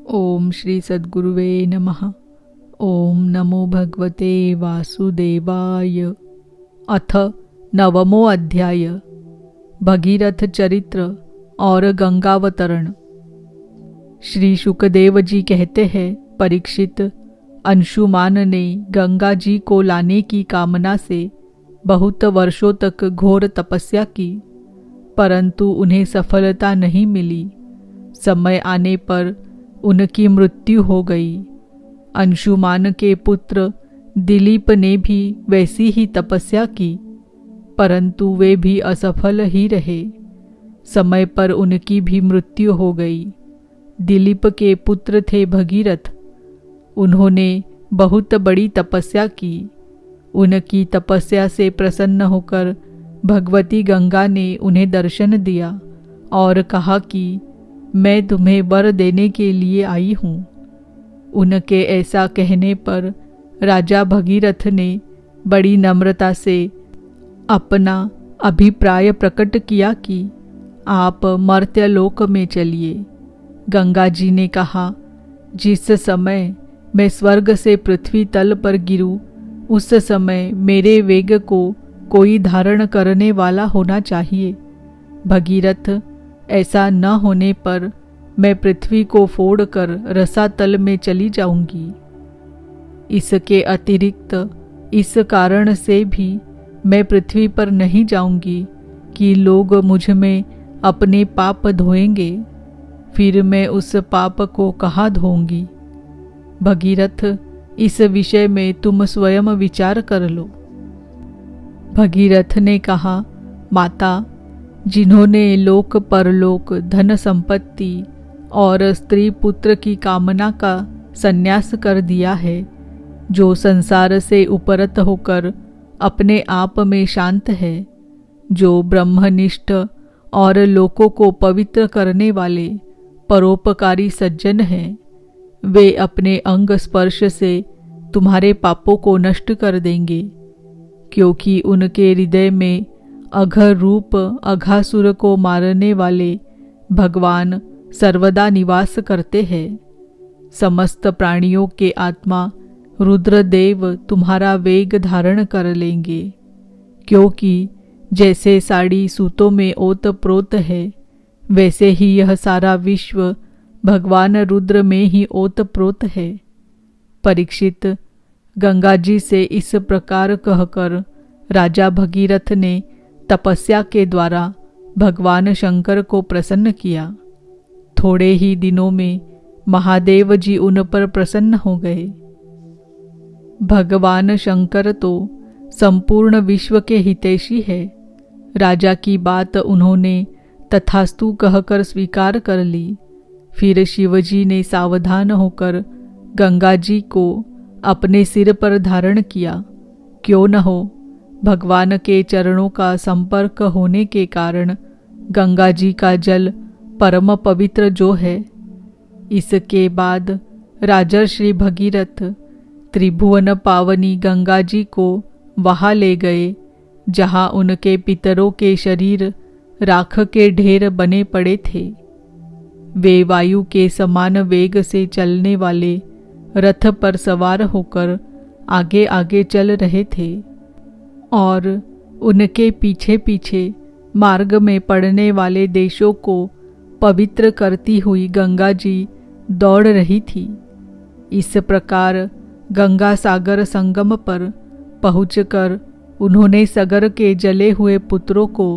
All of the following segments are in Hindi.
ओम श्री सद्गुरुवे नमः। ओम नमो भगवते वासुदेवाय। अथ नवमो अध्याय भगीरथ चरित्र और गंगावतरण। श्री शुकदेव जी कहते हैं, परीक्षित, अंशुमान ने गंगा जी को लाने की कामना से बहुत वर्षों तक घोर तपस्या की, परंतु उन्हें सफलता नहीं मिली। समय आने पर उनकी मृत्यु हो गई। अंशुमान के पुत्र दिलीप ने भी वैसी ही तपस्या की, परंतु वे भी असफल ही रहे। समय पर उनकी भी मृत्यु हो गई। दिलीप के पुत्र थे भगीरथ। उन्होंने बहुत बड़ी तपस्या की। उनकी तपस्या से प्रसन्न होकर भगवती गंगा ने उन्हें दर्शन दिया और कहा कि मैं तुम्हें वर देने के लिए आई हूँ। उनके ऐसा कहने पर राजा भगीरथ ने बड़ी नम्रता से अपना अभिप्राय प्रकट किया कि आप मर्त्यलोक में चलिए। गंगा जी ने कहा, जिस समय मैं स्वर्ग से पृथ्वी तल पर गिरूं, उस समय मेरे वेग को कोई धारण करने वाला होना चाहिए। भगीरथ, ऐसा न होने पर मैं पृथ्वी को फोड़कर रसातल में चली जाऊंगी। इसके अतिरिक्त इस कारण से भी मैं पृथ्वी पर नहीं जाऊंगी कि लोग मुझ में अपने पाप धोएंगे, फिर मैं उस पाप को कहाँ धोऊंगी। भगीरथ, इस विषय में तुम स्वयं विचार कर लो। भगीरथ ने कहा, माता, जिन्होंने लोक परलोक, धन संपत्ति और स्त्री पुत्र की कामना का संन्यास कर दिया है, जो संसार से उपरत होकर अपने आप में शांत है, जो ब्रह्मनिष्ठ और लोकों को पवित्र करने वाले परोपकारी सज्जन हैं, वे अपने अंग स्पर्श से तुम्हारे पापों को नष्ट कर देंगे, क्योंकि उनके हृदय में अघर रूप अघासुर को मारने वाले भगवान सर्वदा निवास करते हैं। समस्त प्राणियों के आत्मा रुद्रदेव तुम्हारा वेग धारण कर लेंगे, क्योंकि जैसे साड़ी सूतों में ओत प्रोत है, वैसे ही यह सारा विश्व भगवान रुद्र में ही ओत प्रोत है। परीक्षित, गंगा जी से इस प्रकार कहकर राजा भगीरथ ने तपस्या के द्वारा भगवान शंकर को प्रसन्न किया। थोड़े ही दिनों में महादेव जी उन पर प्रसन्न हो गए। भगवान शंकर तो संपूर्ण विश्व के हितैषी है। राजा की बात उन्होंने तथास्तु कहकर स्वीकार कर ली। फिर शिवजी ने सावधान होकर गंगा जी को अपने सिर पर धारण किया। क्यों न हो, भगवान के चरणों का संपर्क होने के कारण गंगा जी का जल परम पवित्र जो है। इसके बाद राजर्षि भगीरथ त्रिभुवन पावनी गंगा जी को वहां ले गए, जहां उनके पितरों के शरीर राख के ढेर बने पड़े थे। वे वायु के समान वेग से चलने वाले रथ पर सवार होकर आगे आगे चल रहे थे और उनके पीछे पीछे मार्ग में पड़ने वाले देशों को पवित्र करती हुई गंगा जी दौड़ रही थी। इस प्रकार गंगा सागर संगम पर पहुंचकर उन्होंने सगर के जले हुए पुत्रों को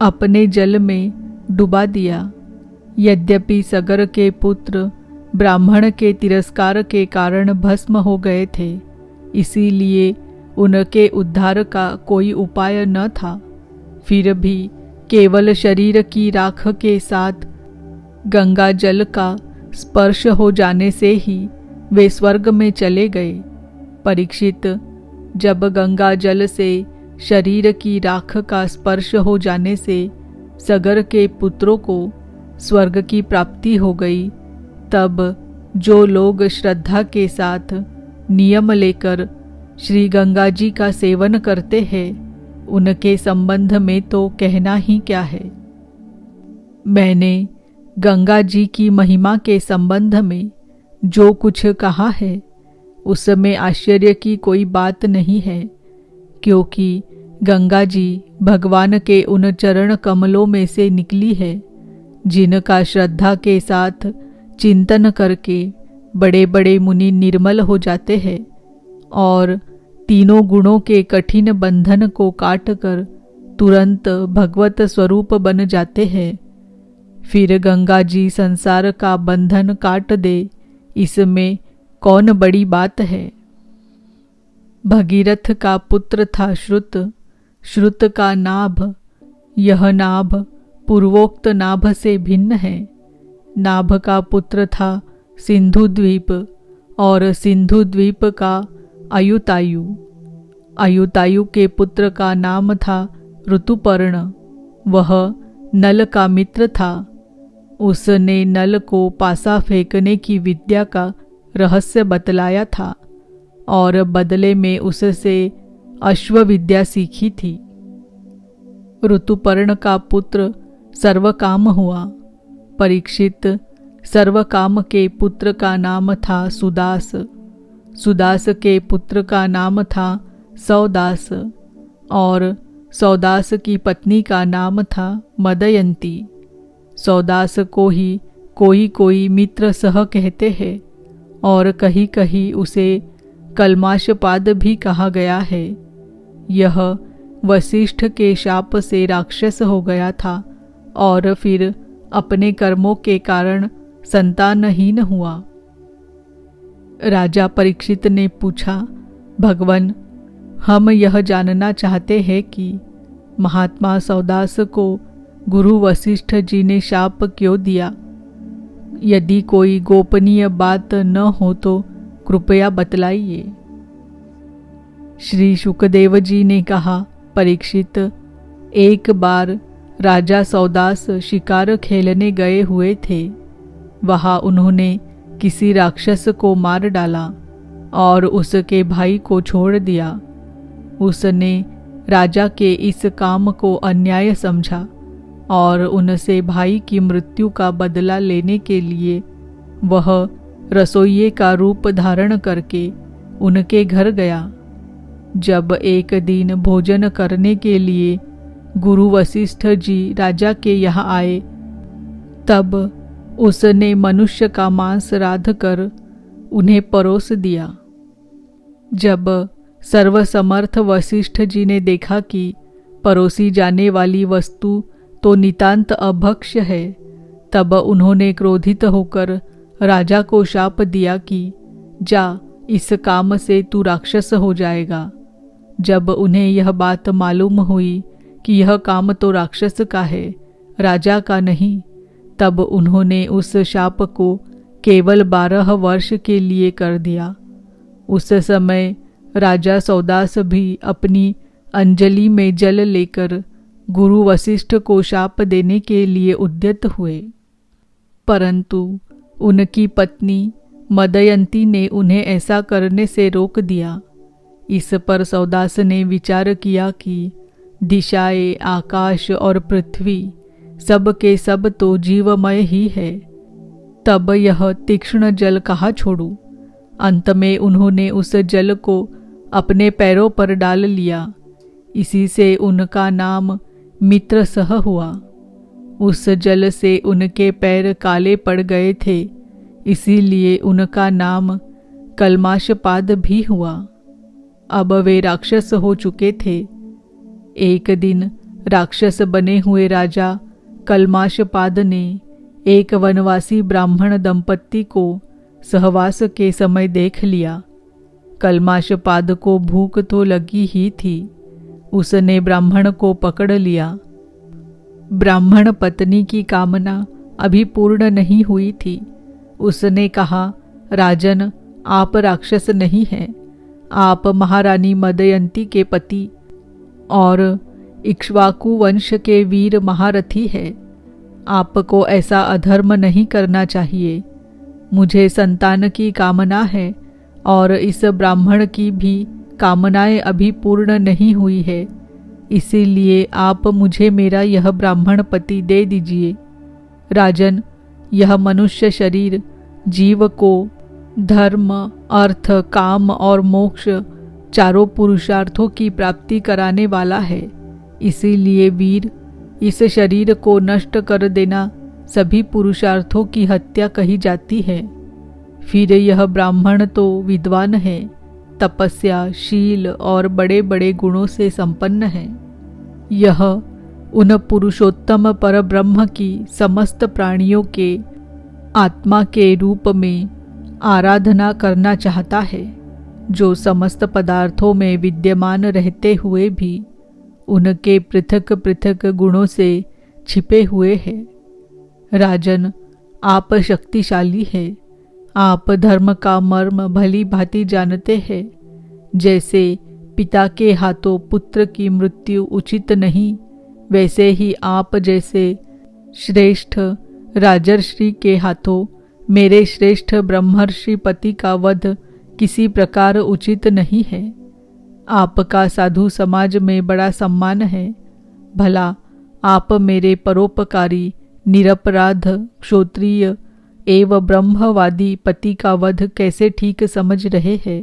अपने जल में डुबा दिया। यद्यपि सगर के पुत्र ब्राह्मण के तिरस्कार के कारण भस्म हो गए थे, इसीलिए उनके उद्धार का कोई उपाय न था। फिर भी केवल शरीर की राख के साथ गंगा जल का स्पर्श हो जाने से ही वे स्वर्ग में चले गए। परीक्षित, जब गंगा जल से शरीर की राख का स्पर्श हो जाने से सगर के पुत्रों को स्वर्ग की प्राप्ति हो गई, तब जो लोग श्रद्धा के साथ नियम लेकर श्री गंगा जी का सेवन करते हैं, उनके संबंध में तो कहना ही क्या है। मैंने गंगा जी की महिमा के संबंध में जो कुछ कहा है उसमें आश्चर्य की कोई बात नहीं है, क्योंकि गंगा जी भगवान के उन चरण कमलों में से निकली है जिनका श्रद्धा के साथ चिंतन करके बड़े बड़े मुनि निर्मल हो जाते हैं और तीनों गुणों के कठिन बंधन को काटकर तुरंत भगवत स्वरूप बन जाते हैं। फिर गंगा जी संसार का बंधन काट दे, इसमें कौन बड़ी बात है। भगीरथ का पुत्र था श्रुत, श्रुत का नाभ, यह नाभ पूर्वोक्त नाभ से भिन्न है। नाभ का पुत्र था सिंधु द्वीप और सिंधु द्वीप का अयुतायु। अयुतायु के पुत्र का नाम था ऋतुपर्ण, वह नल का मित्र था। उसने नल को पासा फेंकने की विद्या का रहस्य बतलाया था और बदले में उससे अश्व विद्या सीखी थी। ऋतुपर्ण का पुत्र सर्वकाम हुआ। परीक्षित सर्वकाम के पुत्र का नाम था सुदास, सुदास के पुत्र का नाम था सौदास और सौदास की पत्नी का नाम था मदयंती। सौदास को ही कोई कोई मित्र सह कहते हैं और कहीं कहीं उसे कल्माशपाद भी कहा गया है। यह वशिष्ठ के शाप से राक्षस हो गया था और फिर अपने कर्मों के कारण संतानहीन हुआ। राजा परीक्षित ने पूछा, भगवन, हम यह जानना चाहते हैं कि महात्मा सौदास को गुरु वशिष्ठ जी ने शाप क्यों दिया। यदि कोई गोपनीय बात न हो तो कृपया बतलाइए। श्री शुकदेव जी ने कहा, परीक्षित, एक बार राजा सौदास शिकार खेलने गए हुए थे। वहां उन्होंने किसी राक्षस को मार डाला और उसके भाई को छोड़ दिया। उसने राजा के इस काम को अन्याय समझा और उनसे भाई की मृत्यु का बदला लेने के लिए वह रसोइये का रूप धारण करके उनके घर गया। जब एक दिन भोजन करने के लिए गुरु वशिष्ठ जी राजा के यहाँ आए, तब उसने मनुष्य का मांस रांध कर उन्हें परोस दिया। जब सर्वसमर्थ वशिष्ठ जी ने देखा कि परोसी जाने वाली वस्तु तो नितांत अभक्ष्य है, तब उन्होंने क्रोधित होकर राजा को शाप दिया कि जा, इस काम से तू राक्षस हो जाएगा। जब उन्हें यह बात मालूम हुई कि यह काम तो राक्षस का है, राजा का नहीं, तब उन्होंने उस शाप को केवल 12 वर्ष के लिए कर दिया। उस समय राजा सौदास भी अपनी अंजलि में जल लेकर गुरु वशिष्ठ को शाप देने के लिए उद्यत हुए, परंतु उनकी पत्नी मदयंती ने उन्हें ऐसा करने से रोक दिया। इस पर सौदास ने विचार किया कि दिशाएं, आकाश और पृथ्वी सब के सब तो जीवमय ही है, तब यह तीक्ष्ण जल कहाँ छोड़ूं। अंत में उन्होंने उस जल को अपने पैरों पर डाल लिया। इसी से उनका नाम मित्रसह हुआ। उस जल से उनके पैर काले पड़ गए थे, इसीलिए उनका नाम कल्माशपाद भी हुआ। अब वे राक्षस हो चुके थे। एक दिन राक्षस बने हुए राजा कल्माशपाद ने एक वनवासी ब्राह्मण दंपत्ति को सहवास के समय देख लिया। कल्माशपाद को भूख तो लगी ही थी। उसने ब्राह्मण को पकड़ लिया। ब्राह्मण पत्नी की कामना अभी पूर्ण नहीं हुई थी। उसने कहा, राजन, आप राक्षस नहीं हैं, आप महारानी मदयंती के पति और इक्ष्वाकु वंश के वीर महारथी हैं। आपको ऐसा अधर्म नहीं करना चाहिए। मुझे संतान की कामना है और इस ब्राह्मण की भी कामनाएं अभी पूर्ण नहीं हुई है, इसीलिए आप मुझे मेरा यह ब्राह्मण पति दे दीजिए। राजन, यह मनुष्य शरीर जीव को धर्म, अर्थ, काम और मोक्ष चारों पुरुषार्थों की प्राप्ति कराने वाला है। इसीलिए वीर, इस शरीर को नष्ट कर देना सभी पुरुषार्थों की हत्या कही जाती है। फिर यह ब्राह्मण तो विद्वान है, तपस्या, शील और बड़े बड़े गुणों से संपन्न है। यह उन पुरुषोत्तम पर ब्रह्म की समस्त प्राणियों के आत्मा के रूप में आराधना करना चाहता है, जो समस्त पदार्थों में विद्यमान रहते हुए भी उनके पृथक पृथक गुणों से छिपे हुए हैं। राजन, आप शक्तिशाली हैं। आप धर्म का मर्म भली भांति जानते हैं। जैसे पिता के हाथों पुत्र की मृत्यु उचित नहीं, वैसे ही आप जैसे श्रेष्ठ राजर्षि के हाथों मेरे श्रेष्ठ ब्रह्मर्षि पति का वध किसी प्रकार उचित नहीं है। आपका साधु समाज में बड़ा सम्मान है। भला आप मेरे परोपकारी, निरपराध, क्षोत्रिय एवं ब्रह्मवादी पति का वध कैसे ठीक समझ रहे हैं?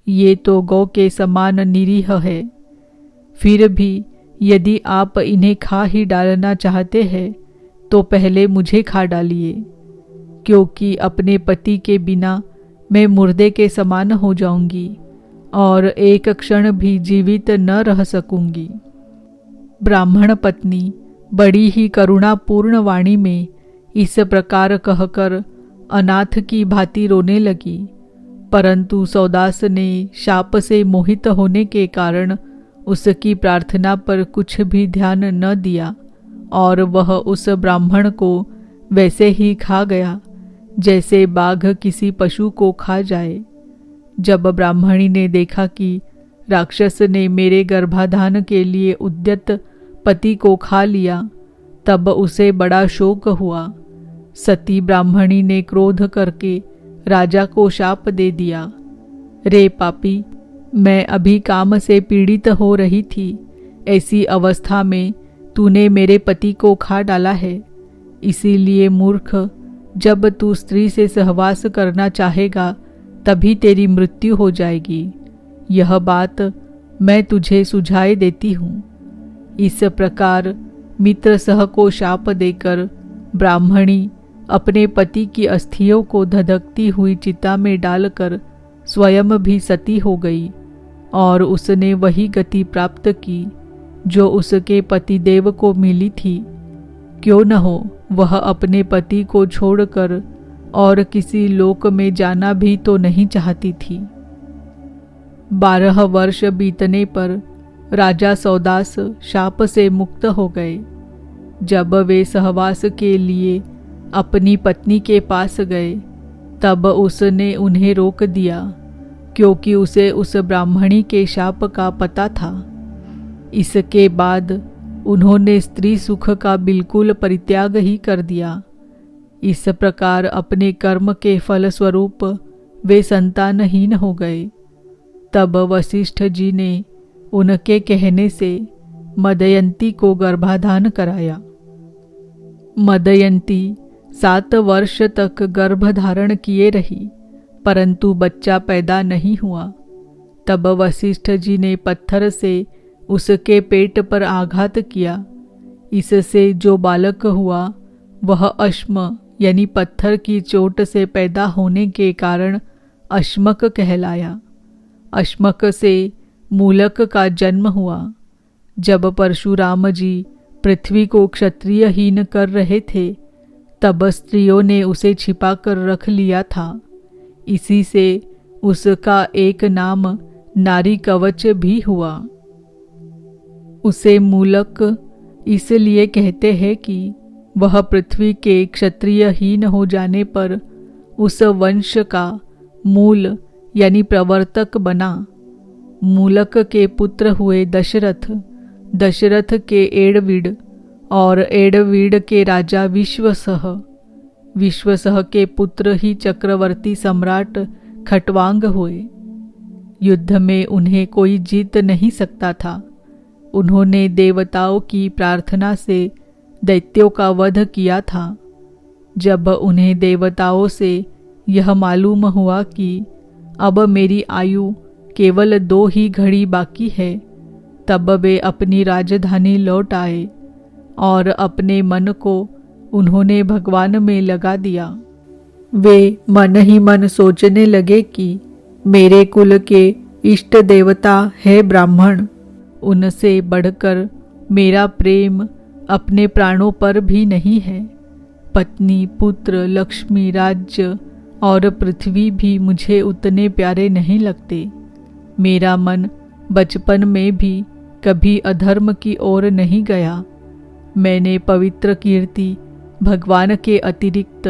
ये तो गौ के समान निरीह है। फिर भी यदि आप इन्हें खा ही डालना चाहते हैं तो पहले मुझे खा डालिए, क्योंकि अपने पति के बिना मैं मुर्दे के समान हो जाऊंगी और एक क्षण भी जीवित न रह सकूंगी। ब्राह्मण पत्नी बड़ी ही करुणापूर्ण वाणी में इस प्रकार कहकर अनाथ की भांति रोने लगी, परंतु सौदास ने शाप से मोहित होने के कारण उसकी प्रार्थना पर कुछ भी ध्यान न दिया और वह उस ब्राह्मण को वैसे ही खा गया जैसे बाघ किसी पशु को खा जाए। जब ब्राह्मणी ने देखा कि राक्षस ने मेरे गर्भाधान के लिए उद्यत पति को खा लिया, तब उसे बड़ा शोक हुआ। सती ब्राह्मणी ने क्रोध करके राजा को शाप दे दिया, रे पापी, मैं अभी काम से पीड़ित हो रही थी, ऐसी अवस्था में तूने मेरे पति को खा डाला है। इसीलिए मूर्ख, जब तू स्त्री से सहवास करना चाहेगा तभी तेरी मृत्यु हो जाएगी। यह बात मैं तुझे सुझाए देती हूँ। इस प्रकार मित्र सह को शाप देकर ब्राह्मणी अपने पति की अस्थियों को धधकती हुई चिता में डालकर स्वयं भी सती हो गई और उसने वही गति प्राप्त की जो उसके पतिदेव को मिली थी। क्यों न हो, वह अपने पति को छोड़कर और किसी लोक में जाना भी तो नहीं चाहती थी। 12 वर्ष बीतने पर राजा सौदास शाप से मुक्त हो गए। जब वे सहवास के लिए अपनी पत्नी के पास गए तब उसने उन्हें रोक दिया, क्योंकि उसे उस ब्राह्मणी के शाप का पता था। इसके बाद उन्होंने स्त्री सुख का बिल्कुल परित्याग ही कर दिया। इस प्रकार अपने कर्म के फलस्वरूप वे संतानहीन हो गए। तब वशिष्ठ जी ने उनके कहने से मदयंती को गर्भाधान कराया। मदयंती 7 वर्ष तक गर्भ धारण किए रही, परंतु बच्चा पैदा नहीं हुआ। तब वशिष्ठ जी ने पत्थर से उसके पेट पर आघात किया। इससे जो बालक हुआ वह अश्म यानी पत्थर की चोट से पैदा होने के कारण अश्मक कहलाया। अश्मक से मूलक का जन्म हुआ। जब परशुराम जी पृथ्वी को क्षत्रियहीन कर रहे थे तब स्त्रियों ने उसे छिपाकर रख लिया था। इसी से उसका एक नाम नारी कवच भी हुआ। उसे मूलक इसलिए कहते हैं कि वह पृथ्वी के क्षत्रियहीन हो जाने पर उस वंश का मूल यानी प्रवर्तक बना। मूलक के पुत्र हुए दशरथ, दशरथ के एड़विड़ और एड़विड़ के राजा विश्वसह, विश्वसह के पुत्र ही चक्रवर्ती सम्राट खटवांग हुए। युद्ध में उन्हें कोई जीत नहीं सकता था। उन्होंने देवताओं की प्रार्थना से दैत्यों का वध किया था। जब उन्हें देवताओं से यह मालूम हुआ कि अब मेरी आयु केवल 2 ही घड़ी बाकी है, तब वे अपनी राजधानी लौट आए और अपने मन को उन्होंने भगवान में लगा दिया। वे मन ही मन सोचने लगे कि मेरे कुल के इष्ट देवता है ब्राह्मण, उनसे बढ़कर मेरा प्रेम अपने प्राणों पर भी नहीं है। पत्नी, पुत्र, लक्ष्मी, राज्य और पृथ्वी भी मुझे उतने प्यारे नहीं लगते। मेरा मन बचपन में भी कभी अधर्म की ओर नहीं गया। मैंने पवित्र कीर्ति भगवान के अतिरिक्त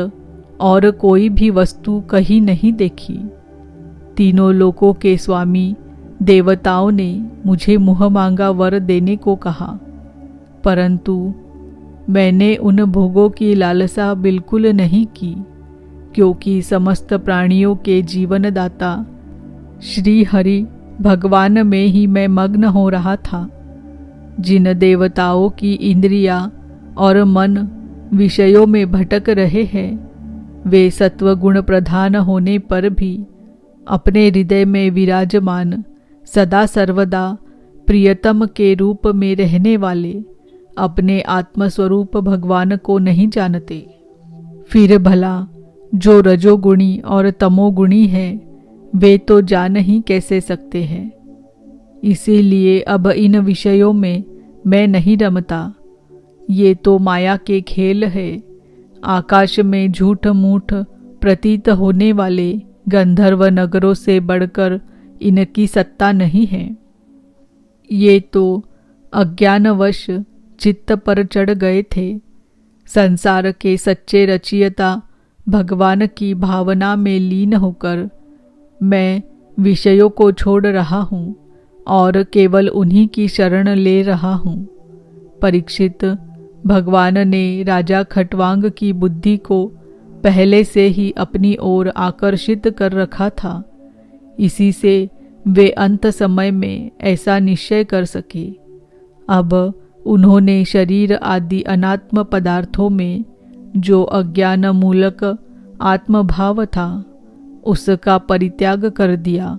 और कोई भी वस्तु कहीं नहीं देखी। तीनों लोकों के स्वामी देवताओं ने मुझे मुँह मांगा वर देने को कहा, परंतु मैंने उन भोगों की लालसा बिल्कुल नहीं की, क्योंकि समस्त प्राणियों के जीवनदाता श्री हरि भगवान में ही मैं मग्न हो रहा था। जिन देवताओं की इंद्रियां और मन विषयों में भटक रहे हैं, वे सत्वगुण प्रधान होने पर भी अपने हृदय में विराजमान सदा सर्वदा प्रियतम के रूप में रहने वाले अपने आत्मस्वरूप भगवान को नहीं जानते। फिर भला जो रजोगुणी और तमोगुणी है, वे तो जान ही कैसे सकते हैं। इसीलिए अब इन विषयों में मैं नहीं रमता। ये तो माया के खेल है। आकाश में झूठ मूठ प्रतीत होने वाले गंधर्व नगरों से बढ़कर इनकी सत्ता नहीं है। ये तो अज्ञानवश चित्त पर चढ़ गए थे। संसार के सच्चे रचयिता भगवान की भावना में लीन होकर मैं विषयों को छोड़ रहा हूँ और केवल उन्हीं की शरण ले रहा हूँ। परीक्षित, भगवान ने राजा खटवांग की बुद्धि को पहले से ही अपनी ओर आकर्षित कर रखा था। इसी से वे अंत समय में ऐसा निश्चय कर सके। अब उन्होंने शरीर आदि अनात्म पदार्थों में जो अज्ञान मूलक आत्मभाव था, उसका परित्याग कर दिया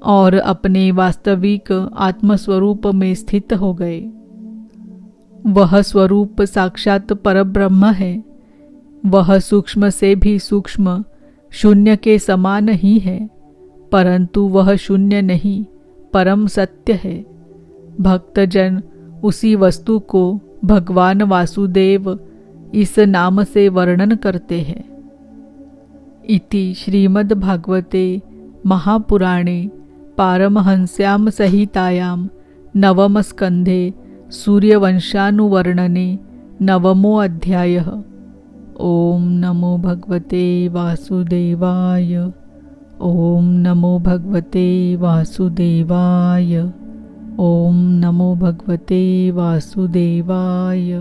और अपने वास्तविक आत्मस्वरूप में स्थित हो गए। वह स्वरूप साक्षात परब्रह्म है। वह सूक्ष्म से भी सूक्ष्म शून्य के समान ही है, परंतु वह शून्य नहीं, परम सत्य है। भक्तजन उसी वस्तु को भगवान वासुदेव इस नाम से वर्णन करते हैं। इति श्रीमद्भागवते महापुराणे पारमहंस्यां संहितायां नवम स्कंधे सूर्यवंशानुवर्णने नवमो अध्यायः। ओम नमो भगवते वासुदेवाय। ओम नमो भगवते वासुदेवाय। ओम नमो भगवते वासुदेवाय।